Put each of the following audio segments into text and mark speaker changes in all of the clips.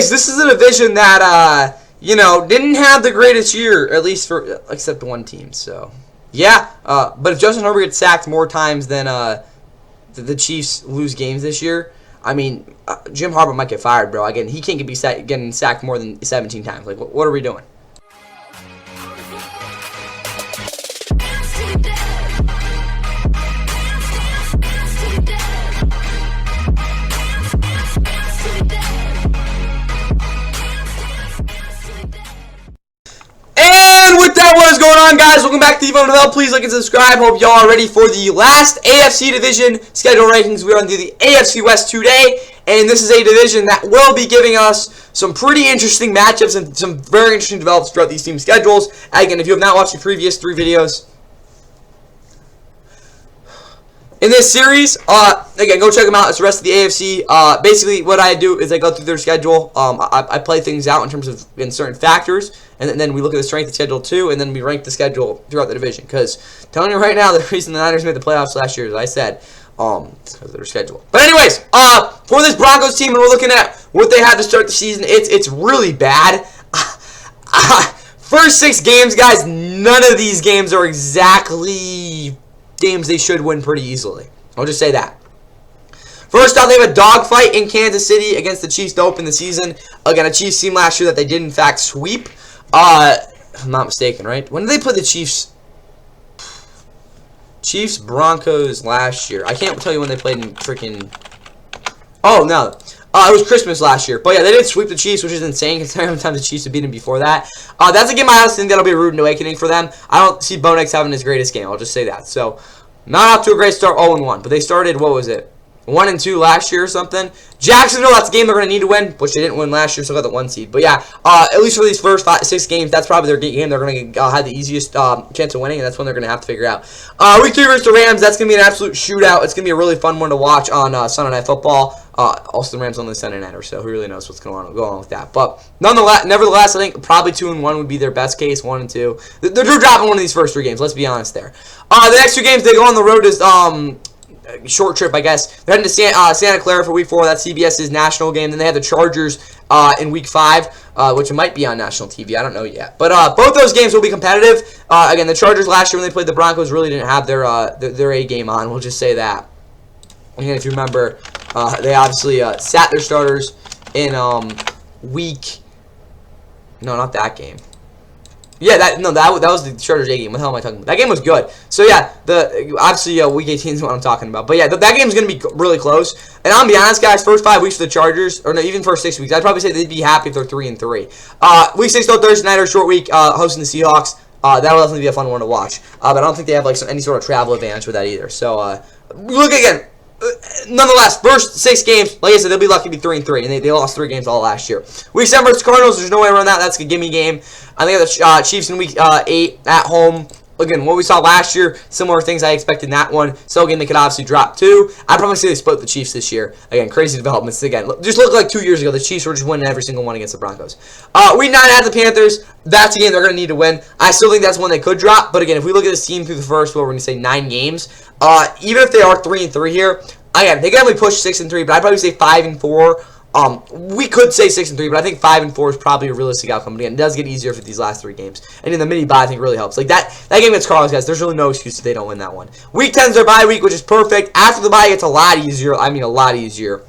Speaker 1: anyways, this is a division that, you know, didn't have the greatest year, at least for, except one team, so. Yeah, but if Justin Herbert gets sacked more times than the Chiefs lose games this year, I mean, Jim Harbaugh might get fired, bro. Again, he can't getting sacked more than 17 times. Like, what are we doing? What is going on, guys? Welcome back to the NFL. Please like and subscribe. Hope y'all are ready for the last AFC division schedule rankings. We're going to do the AFC West today, and this is a division that will be giving us some pretty interesting matchups and some very interesting developments throughout these team schedules. Again, if you have not watched the previous 3 videos in this series, again, go check them out. It's the rest of the AFC. Basically, what I do is I go through their schedule. I play things out in terms of certain factors, and then we look at the strength of schedule too, and then we rank the schedule throughout the division. Because telling you right now, the reason the Niners made the playoffs last year, as I said, it's because of their schedule. But anyways, for this Broncos team, and we're looking at what they had to start the season, it's really bad. First 6 games, guys, none of these games are exactly games they should win pretty easily. I'll just say that. First off, they have a dogfight in Kansas City against the Chiefs to open the season. Again, a Chiefs team last year that they did in fact sweep. If I'm not mistaken, right? When did they play the Chiefs? Chiefs Broncos last year. I can't tell you when they played in freaking. Oh no, it was Christmas last year. But yeah, they did sweep the Chiefs, which is insane considering how many times the Chiefs have beaten them before that. That's a game I honestly think that'll be a rude awakening for them. I don't see Bo Nix having his greatest game. I'll just say that. So, not off to a great start, 0-1. But they started, what was it? 1-2 last year or something. Jacksonville, that's a game they're going to need to win, which they didn't win last year, so got the 1 seed. But yeah, at least for these first 6 games, that's probably their game. They're going to have the easiest chance of winning, and that's when they're going to have to figure out. Week 3 versus the Rams, that's going to be an absolute shootout. It's going to be a really fun one to watch on Sunday Night Football. Also, the Rams on the Sunday Nighter, so who really knows what's going on with that. But nevertheless, I think probably 2-1 would be their best case, 1-2. They're dropping one of these first 3 games, let's be honest there. The next 2 games they go on the road is short trip, I guess. They're heading to Santa Clara for Week 4. That's CBS's national game. Then they have the Chargers in Week 5, which might be on national TV. I don't know yet. But both those games will be competitive. Again, the Chargers last year when they played the Broncos really didn't have their A game on. We'll just say that. Again, if you remember, they obviously sat their starters in week. No, not that game. Yeah, that was the Chargers A game. What the hell am I talking about? That game was good. So yeah, obviously Week 18 is what I'm talking about. But yeah, that game's gonna be really close. And I'll be honest, guys. First 5 weeks for the Chargers, or no, even first 6 weeks, I'd probably say they'd be happy if they're 3-3. Week 6 though, Thursday night or short week, hosting the Seahawks. That'll definitely be a fun one to watch. But I don't think they have like any sort of travel advantage with that either. So look again. Nonetheless, first 6 games, like I said, they'll be lucky to be 3-3, and they lost 3 games all last year. Week 7 versus Cardinals, there's no way around that. That's a gimme game. I think the Chiefs in Week 8 at home. Again, what we saw last year, similar things I expected in that one. So again, they could obviously drop 2. I'd probably say they split the Chiefs this year. Again, crazy developments. Again, just look like 2 years ago, the Chiefs were just winning every single one against the Broncos. Week 9 at the Panthers, that's a game they're going to need to win. I still think that's one they could drop. But again, if we look at this team through the first, we're going to say 9 games. Even if they are 3-3 here, again, they can only push 6-3, but I'd probably say 5-4. We could say 6-3, but I think 5-4 is probably a realistic outcome. But again, it does get easier for these last 3 games. And in the mini bye, I think it really helps. Like that game against Cardinals, guys, there's really no excuse if they don't win that one. Week 10 is their bye week, which is perfect. After the bye, it's a lot easier. I mean, a lot easier.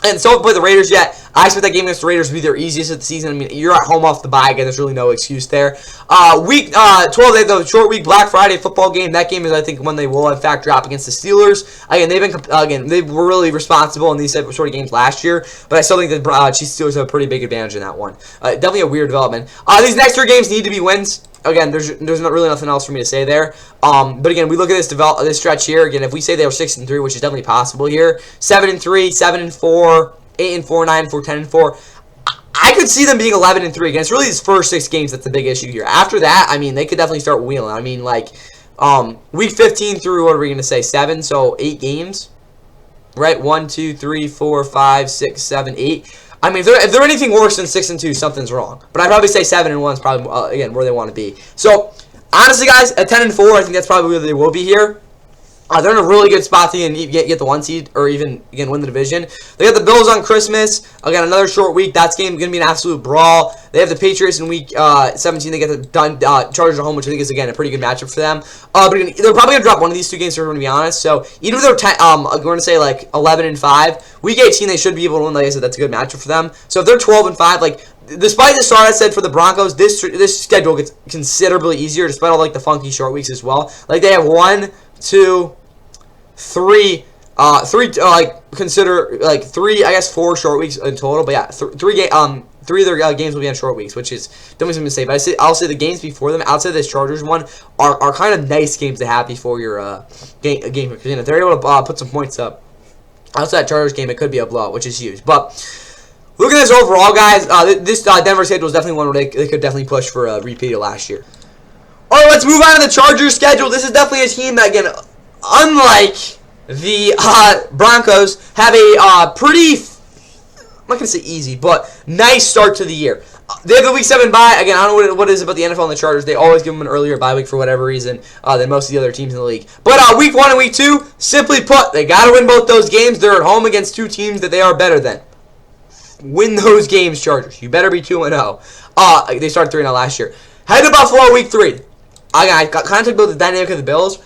Speaker 1: And so haven't played the Raiders yet. I expect that game against the Raiders to be their easiest of the season. I mean, you're at home off the bye again. There's really no excuse there. Week 12, they have the short week Black Friday football game. That game is, I think, one they will in fact drop against the Steelers. Again, they were really responsible in these sort of games last year, but I still think the Chiefs Steelers have a pretty big advantage in that one. Definitely a weird development. These next 3 games need to be wins. Again, there's not really nothing else for me to say there. But again, we look at this stretch here. Again, if we say they were 6-3, which is definitely possible here, 7-3, 7-4, 8-4, 9-4, 10-4. I could see them being 11-3. Again, it's really these first 6 games that's the big issue here. After that, I mean, they could definitely start wheeling. I mean, like week 15 through, what are we going to say, 7? So 8 games, right? 1, 2, 3, 4, 5, 6, 7, 8. I mean, if they're anything worse than 6-2, something's wrong. But I'd probably say 7-1 is probably again where they want to be. So honestly, guys, at 10-4, I think that's probably where they will be here. They're in a really good spot to get the 1 seed or even again win the division. They got the Bills on Christmas. Again, another short week. That's game going to be an absolute brawl. They have the Patriots in week 17. They get the Chargers at home, which I think is again a pretty good matchup for them. But again, they're probably going to drop one of these 2 games. If we're going to be honest. So even if they're we're going to say like 11-5, week 18 they should be able to win. Like I said, that's a good matchup for them. So if they're 12-5, like despite the start I said for the Broncos, this schedule gets considerably easier despite all like the funky short weeks as well. Like they have 1, 2, 3, consider like 3, I guess 4 short weeks in total. But yeah, 3 of their games will be on short weeks, which is don't make a mistake. But I'll say the games before them, outside of this Chargers one, are kind of nice games to have before your game. Because if they're able to put some points up, outside that Chargers game, it could be a blowout, which is huge. But look at this overall, guys. This Denver schedule is definitely one where they could definitely push for a repeat of last year. All right, let's move on to the Chargers schedule. This is definitely a team that, again, unlike the Broncos, have a pretty, I'm not going to say easy, but nice start to the year. They have the Week 7 bye. Again, I don't know what it is about the NFL and the Chargers. They always give them an earlier bye week for whatever reason than most of the other teams in the league. But Week 1 and Week 2, simply put, they got to win both those games. They're at home against 2 teams that they are better than. Win those games, Chargers. You better be 2-0. They started 3-0 last year. Head to Buffalo Week 3. I kind of talked about the dynamic of the Bills.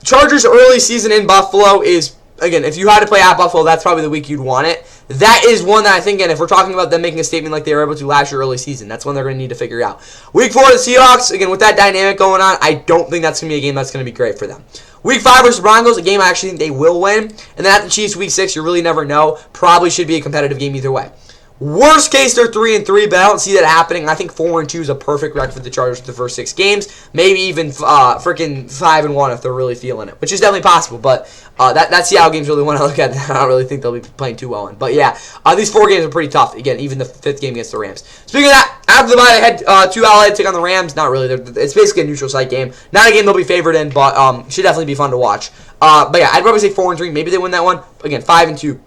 Speaker 1: Chargers' early season in Buffalo is, again, if you had to play at Buffalo, that's probably the week you'd want it. That is one that I think, and if we're talking about them making a statement like they were able to last year early season, that's one they're going to need to figure out. Week 4, the Seahawks, again, with that dynamic going on, I don't think that's going to be a game that's going to be great for them. Week 5 versus Broncos, a game I actually think they will win. And then at the Chiefs, Week 6, you really never know. Probably should be a competitive game either way. Worst case, they're 3-3, but I don't see that happening. I think 4-2 is a perfect record for the Chargers for the first 6 games. Maybe even freaking 5-1 if they're really feeling it, which is definitely possible. But that's the Seattle games really want to look at. I don't really think they'll be playing too well in. But yeah, these 4 games are pretty tough. Again, even the 5th game against the Rams. Speaking of that, after the bye, they head to LA to take on the Rams. Not really. It's basically a neutral site game. Not a game they'll be favored in, but should definitely be fun to watch. But yeah, I'd probably say 4-3. Maybe they win that one. Again, 5-2.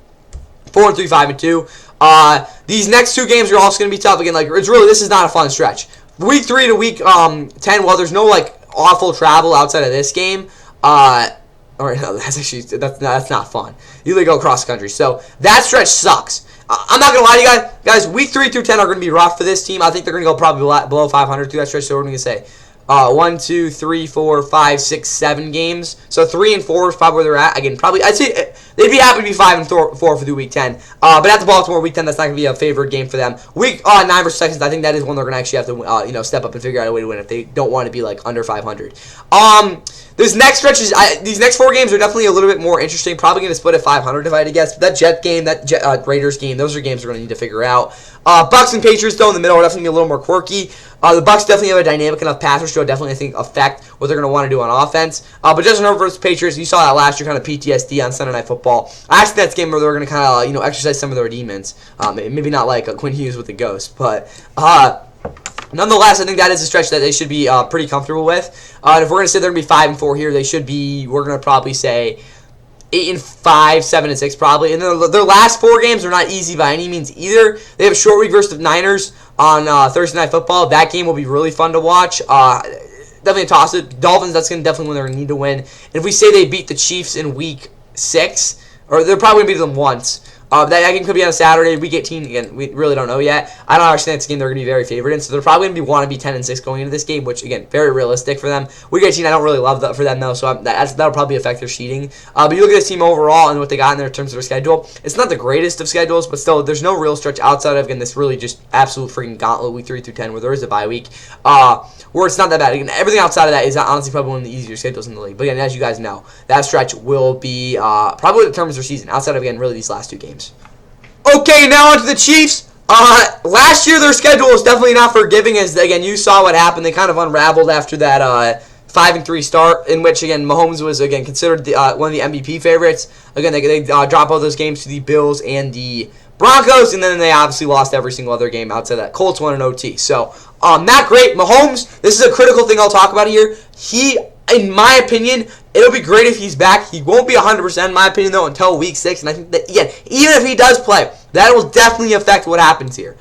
Speaker 1: 4-3, 5-2. These next 2 games are also going to be tough. Again, like this is not a fun stretch. Week 3 to week 10. Well, there's no like awful travel outside of this game. Or no, that's not fun. You really go cross country, so that stretch sucks. I'm not gonna lie to you guys. Week 3 through 10 are going to be rough for this team. I think they're going to go probably below 500 through that stretch. So what are we going to say? 1, 2, 3, 4, 5, 6, 7 games. So 3 and 4 is probably where they're at. Again, probably I'd say they'd be happy to be 5 and 4 for the Week 10. But at the Baltimore Week 10, that's not gonna be a favored game for them. Week 9 versus Texans, I think that is one they're gonna actually have to step up and figure out a way to win if they don't want to be like under 500. This next stretch is these next 4 games are definitely a little bit more interesting. Probably gonna split at 500 if I had to guess. But that Jet game, that Raiders game, those are games we're gonna need to figure out. Bucks and Patriots though in the middle are definitely a little more quirky. The Bucks definitely have a dynamic enough pass rush to definitely I think affect what they're going to want to do on offense. But Justin Herbert versus Patriots, you saw that last year, kind of PTSD on Sunday Night Football. I actually think that's a game where they're going to kind of exercise some of their demons. Maybe not like Quinn Hughes with the ghost, but nonetheless, I think that is a stretch that they should be pretty comfortable with. And if we're going to say they're going to be 5 and 4 here, they should be. We're going to probably say 8 and 5, 7 and 6 probably. And then their last 4 games are not easy by any means either. They have a short week versus the Niners on Thursday Night Football. That game will be really fun to watch. Definitely a toss it. Dolphins, that's going to definitely when they're going to need to win. And if we say they beat the Chiefs in Week 6, or they're probably going to beat them once. That game could be on a Saturday. Week 18, again, we really don't know yet. I don't actually think it's a game they're going to be very favored in, so they're probably going to want to be 10 and 6 going into this game, which, again, very realistic for them. Week 18, I don't really love that for them, though, so that'll probably affect their seeding. But you look at this team overall and what they got in there in terms of their schedule, it's not the greatest of schedules, but still, there's no real stretch outside of, again, this really just absolute freaking gauntlet, Week 3 through 10, where there is a bye week, where it's not that bad. Again, everything outside of that is honestly probably one of the easier schedules in the league. But, again, as you guys know, that stretch will be probably what determines their season, outside of, again, really these last 2 games. Okay, now on to the Chiefs. Last year, their schedule was definitely not forgiving, as, again, you saw what happened. They kind of unraveled after that 5-3 start, in which, again, Mahomes was, again, considered one of the MVP favorites. Again, they drop all those games to the Bills and the Broncos, and then they obviously lost every single other game outside that. Colts won in OT. So, not great. Mahomes, this is a critical thing I'll talk about here. He, in my opinion, it'll be great if he's back. He won't be 100% in my opinion, though, until Week 6. And I think that, again, even if he does play, that will definitely affect what happens here.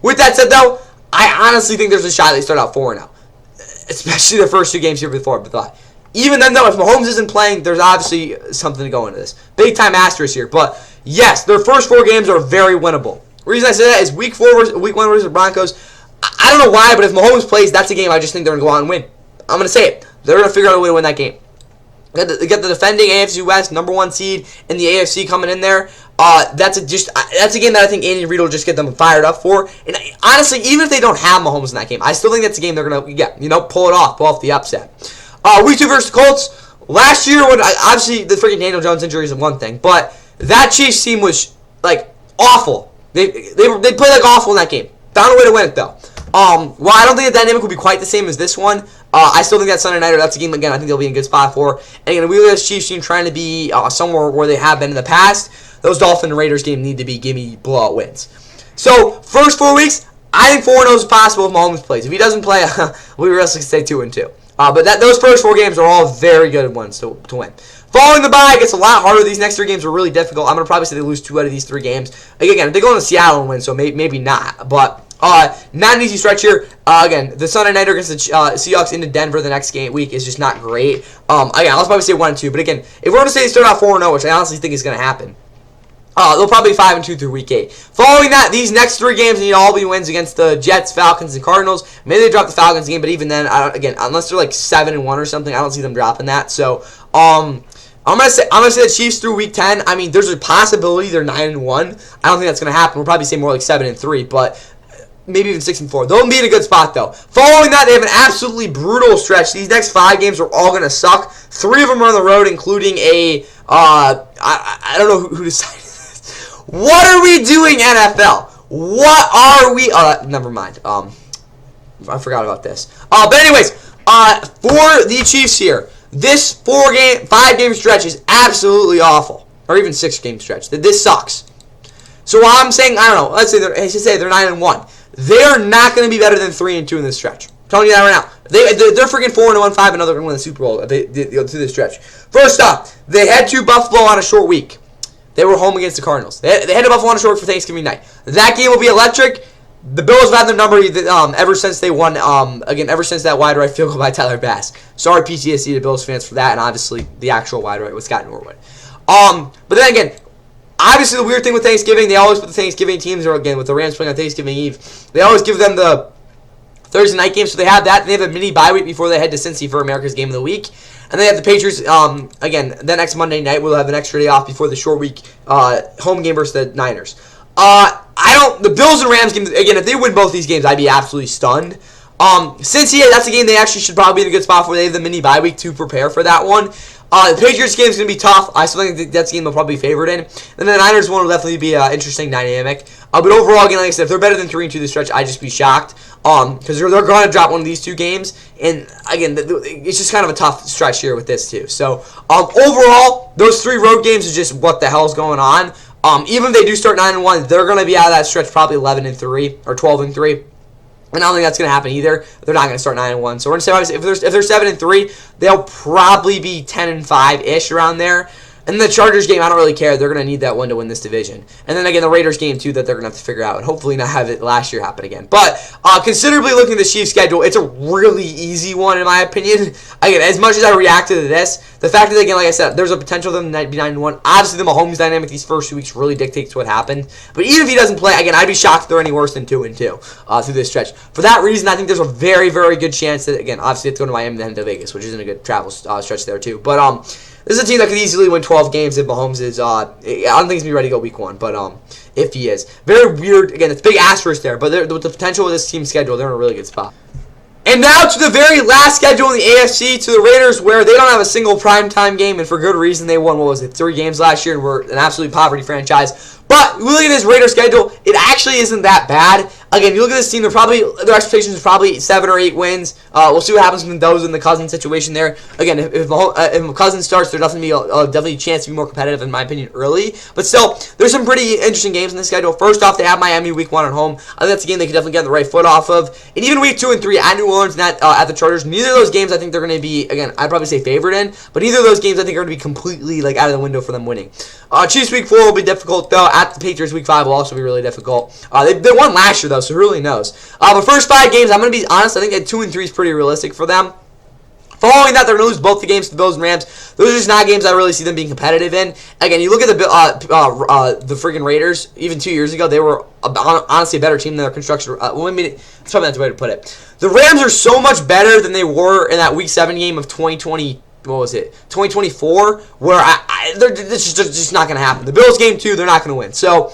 Speaker 1: With that said, though, I honestly think there's a shot they start out 4-0. Especially the first 2 games here before. But even then, though, if Mahomes isn't playing, there's obviously something to go into this. Big-time asterisk here. But, yes, their first 4 games are very winnable. The reason I say that is week 1 versus the Broncos. I don't know why, but if Mahomes plays, that's a game I just think they're going to go out and win. I'm going to say it. They're going to figure out a way to win that game. They get the defending AFC West #1 seed in the AFC coming in there. That's a game that I think Andy Reid will just get them fired up for. And honestly, even if they don't have Mahomes in that game, I still think that's a game they're gonna pull off the upset. Week 2 versus the Colts. Last year, when obviously the freaking Daniel Jones injury is one thing, but that Chiefs team was like awful. They played like awful in that game. Found a way to win it though. While I don't think the dynamic will be quite the same as this one, I still think that Sunday nighter, that's a game, again, I think they'll be in a good spot for. And again, we look at this Chiefs team trying to be somewhere where they have been in the past. Those Dolphins and Raiders games need to be gimme blowout wins. So, first 4 weeks, I think 4-0 is possible if Mahomes plays. If he doesn't play, we realistically stay 2-2. But those first 4 games are all very good ones to win. Following the bye, it gets a lot harder. These next 3 games are really difficult. I'm going to probably say they lose 2 out of these 3 games. Again, they go into Seattle and win, so maybe not. But not an easy stretch here. Again, the Sunday nighter against the Seahawks into Denver the next week is just not great. Again, I'll probably say 1-2. But again, if we're going to say they start out 4-0, which I honestly think is going to happen, they'll probably be 5-2 through week 8. Following that, these next 3 games need all be wins against the Jets, Falcons, and Cardinals. Maybe they drop the Falcons game, but even then, again, unless they're like 7-1 or something, I don't see them dropping that. So, I'm gonna say the Chiefs through week 10. I mean, there's a possibility they're 9-1. I don't think that's gonna happen. We'll probably say more like 7-3, but maybe even 6-4. They'll be in a good spot though. Following that, they have an absolutely brutal stretch. These next 5 games are all gonna suck. 3 of them are on the road, including a I don't know who decided this. What are we doing, NFL? What are we? Never mind. I forgot about this. But anyways, for the Chiefs here, this 5-game stretch is absolutely awful, or even 6-game stretch. This sucks. So while I'm saying, I don't know, let's say they're 9-1. They're not going to be better than 3-2 in this stretch. I'm telling you that right now. They're freaking 4-1-5, and they're going to win the Super Bowl through this stretch. First up, they head to Buffalo on a short week. They were home against the Cardinals. They head to Buffalo on a short week for Thanksgiving night. That game will be electric. The Bills have had their number ever since they won, ever since that wide right field goal by Tyler Bass. Sorry PTSD to Bills fans for that, and obviously the actual wide right was Scott Norwood. But then again, obviously the weird thing with Thanksgiving, they always put the Thanksgiving teams, or again with the Rams playing on Thanksgiving Eve, they always give them the Thursday night game, so they have that. They have a mini bye week before they head to Cincy for America's Game of the Week. And they have the Patriots, again, the next Monday night, we'll have an extra day off before the short week home game versus the Niners. The Bills and Rams game, again, if they win both these games, I'd be absolutely stunned. Cincy, that's a game they actually should probably be in a good spot for. They have the mini bye week to prepare for that one. The Patriots game is going to be tough. I still think that's a game they'll probably be favored in. And the Niners one will definitely be an interesting dynamic. But overall, again, like I said, if they're better than 3-2 this stretch, I'd just be shocked. Because they're going to drop one of these 2 games. And again, it's just kind of a tough stretch here with this too. So overall, those 3 road games is just what the hell's going on. Even if they do start 9-1, they're going to be out of that stretch probably 11-3 or 12-3. And I don't think that's going to happen either. They're not going to start 9-1. So we're going to say if they're 7-3, they'll probably be 10-5-ish around there. And the Chargers game, I don't really care. They're going to need that one to win this division. And then again, the Raiders game too that they're going to have to figure out, and hopefully not have it last year happen again. But considerably looking at the Chiefs' schedule, it's a really easy one in my opinion. Again, as much as I reacted to this, the fact that again, like I said, there's a potential for them to be 9-1. Obviously, the Mahomes dynamic these first 2 weeks really dictates what happened. But even if he doesn't play, again, I'd be shocked if they're any worse than 2-2 through this stretch. For that reason, I think there's a very, very good chance that again, obviously, it's going to Miami and then to Vegas, which isn't a good travel stretch there too. But this is a team that could easily win 12 games if Mahomes is, I don't think he's going to be ready to go week 1, but if he is. Very weird, again, it's big asterisk there, but with the potential of this team's schedule, they're in a really good spot. And now to the very last schedule in the AFC, to the Raiders, where they don't have a single primetime game, and for good reason. They won, 3 games last year, and were an absolute poverty franchise. But look at this Raiders schedule, it actually isn't that bad. Again, you look at this team, their expectations are probably 7 or 8 wins. We'll see what happens with those in the Cousins situation there. Again, if Cousins starts, there's definitely a chance to be more competitive, in my opinion, early. But still, there's some pretty interesting games in the schedule. First off, they have Miami week 1 at home. I think that's a game they could definitely get on the right foot off of. And even week 2 and 3 at New Orleans and at the Chargers, neither of those games I think they're going to be, again, I'd probably say favored in. But neither of those games I think are going to be completely out of the window for them winning. Chiefs week 4 will be difficult, though. At the Patriots week 5 will also be really difficult. They won last year, though, so who really knows? But first 5 games, I'm going to be honest, I think that 2-3 is pretty realistic for them. Following that, they're going to lose both the games to the Bills and Rams. Those are just not games I really see them being competitive in. Again, you look at the freaking Raiders. Even 2 years ago, they were honestly a better team than their construction. That's probably not the way to put it. The Rams are so much better than they were in that Week 7 game of 2020. What was it? 2024, where this is just not going to happen. The Bills game too, they're not going to win. So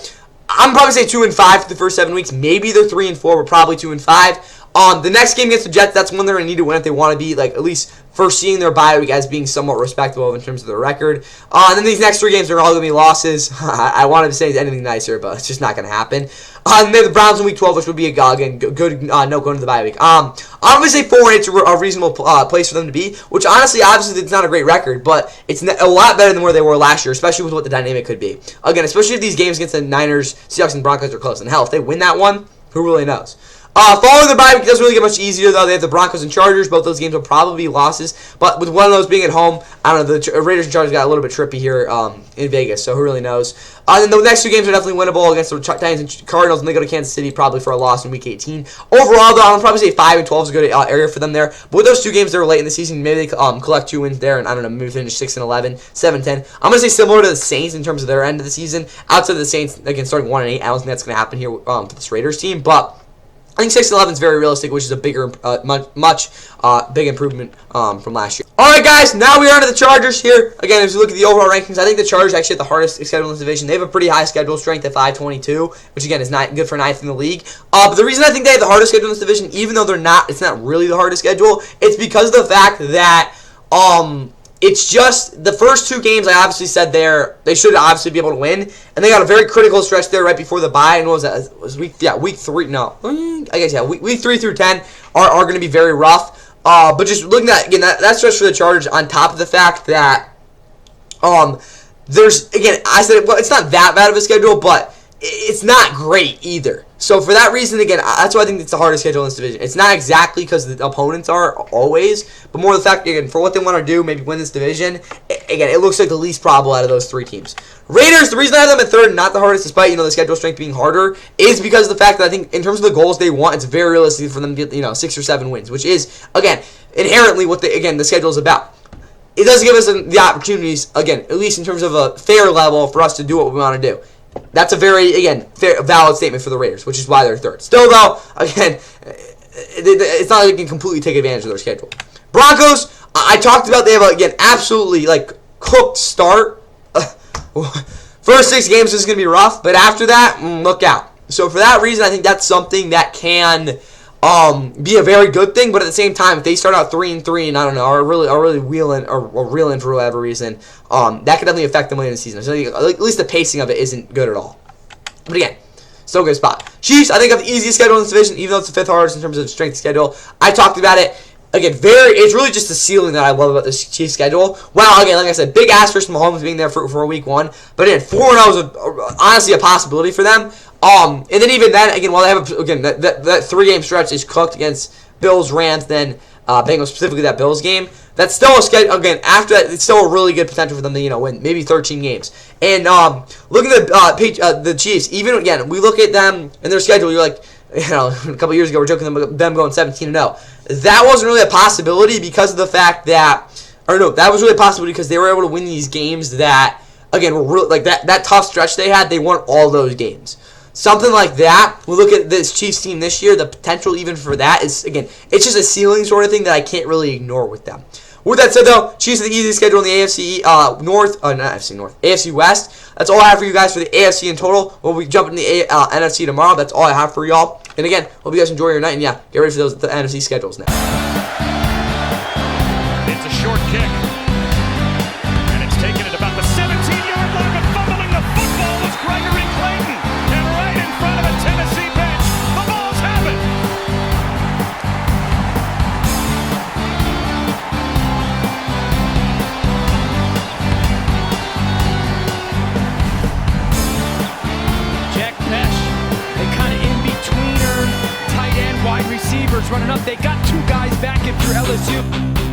Speaker 1: I'm probably say 2-5 for the first 7 weeks. Maybe they're 3-4, but probably 2-5. The next game against the Jets, that's when they're going to need to win if they want to be, like, at least foreseeing their bye week as being somewhat respectable in terms of their record. And then these next 3 games are all going to be losses. I wanted to say anything nicer, but it's just not going to happen. And then the Browns in Week 12, which would be, again, good note going to the bye week. I'm going to say 4-8 is a reasonable place for them to be, which honestly, obviously, it's not a great record, but it's a lot better than where they were last year, especially with what the dynamic could be. Again, especially if these games against the Niners, Seahawks, and Broncos are close. And hell, if they win that one, who really knows? Following the bye week doesn't really get much easier, though. They have the Broncos and Chargers. Both those games will probably be losses. But with one of those being at home, I don't know, the Raiders and Chargers got a little bit trippy here in Vegas, so who really knows? Then the next 2 games are definitely winnable against the Titans and Cardinals, and they go to Kansas City probably for a loss in Week 18. Overall, though, I'll probably say 5-12 is a good area for them there. But with those 2 games, they're late in the season. Maybe they collect 2 wins there, and I don't know, maybe finish 6-11, 7-10. I'm going to say similar to the Saints in terms of their end of the season. Outside of the Saints, again, starting 1-8, I don't think that's going to happen here for this Raiders team, but I think 6-11 is very realistic, which is a bigger, much big improvement from last year. All right, guys, now we are into the Chargers here. Again, as we look at the overall rankings, I think the Chargers actually have the hardest schedule in this division. They have a pretty high schedule strength at 522, which again is not good for 9th in the league. But the reason I think they have the hardest schedule in this division, even though it's not really the hardest schedule, it's because of the fact that it's just the first 2 games I obviously said they should obviously be able to win, and they got a very critical stretch there right before the bye. And what was that? It was week 3? No, I guess yeah. Week 3 through 10 are going to be very rough. But just looking at again that stretch for the Chargers, on top of the fact that there's again I said it's not that bad of a schedule, but it's not great either. So for that reason, again, that's why I think it's the hardest schedule in this division. It's not exactly because the opponents are always, but more the fact, again, for what they want to do, maybe win this division, again, it looks like the least probable out of those 3 teams. Raiders, the reason I have them at 3rd and not the hardest, despite, the schedule strength being harder, is because of the fact that I think in terms of the goals they want, it's very realistic for them to get, 6 or 7 wins, which is, again, inherently what the schedule is about. It does give us the opportunities, again, at least in terms of a fair level for us to do what we want to do. That's a very, again, valid statement for the Raiders, which is why they're 3rd. Still, though, again, it's not like they can completely take advantage of their schedule. Broncos, I talked about, they have, again, absolutely, cooked start. First 6 games is going to be rough, but after that, look out. So for that reason, I think that's something that can be a very good thing, but at the same time, if they start out 3-3 and I don't know, are really wheeling or reeling for whatever reason, that could definitely affect them later in the season. So at least the pacing of it isn't good at all. But again, still a good spot. Chiefs, I think have the easiest schedule in this division, even though it's the 5th hardest in terms of strength schedule. I talked about it. Again, it's really just the ceiling that I love about this Chiefs schedule. Wow, again, like I said, big asterisk from Mahomes being there for week 1. But again, 4-0 is honestly a possibility for them. And then even then, again, while they have, that 3-game stretch is cooked against Bills, Rams, then Bengals, specifically that Bills game, that's still a schedule, again, after that, it's still a really good potential for them to, win maybe 13 games. And looking at the Chiefs, even, again, we look at them and their schedule, you're like, a couple years ago, we're joking about them going 17-0. That wasn't really a possibility because of the fact that, that was really a possibility because they were able to win these games that, again, were really, that tough stretch they had, they won all those games. Something like that, we look at this Chiefs team this year, the potential even for that is, again, it's just a ceiling sort of thing that I can't really ignore with them. With that said, though, Chiefs have the easiest schedule in the AFC AFC West. That's all I have for you guys for the AFC in total. We'll be jumping to the NFC tomorrow. That's all I have for y'all. And again, hope you guys enjoy your night. And yeah, get ready for the NFC schedules now.
Speaker 2: It's a short kick. And it's taken at about the 17-yard line, but fumbling the football was Gregory Clayton. And right in front of a Tennessee bench, the Vols have it.
Speaker 3: Jack Pesh, they kind of in-betweener, tight end, wide receivers running up. They got 2 guys back if you're LSU.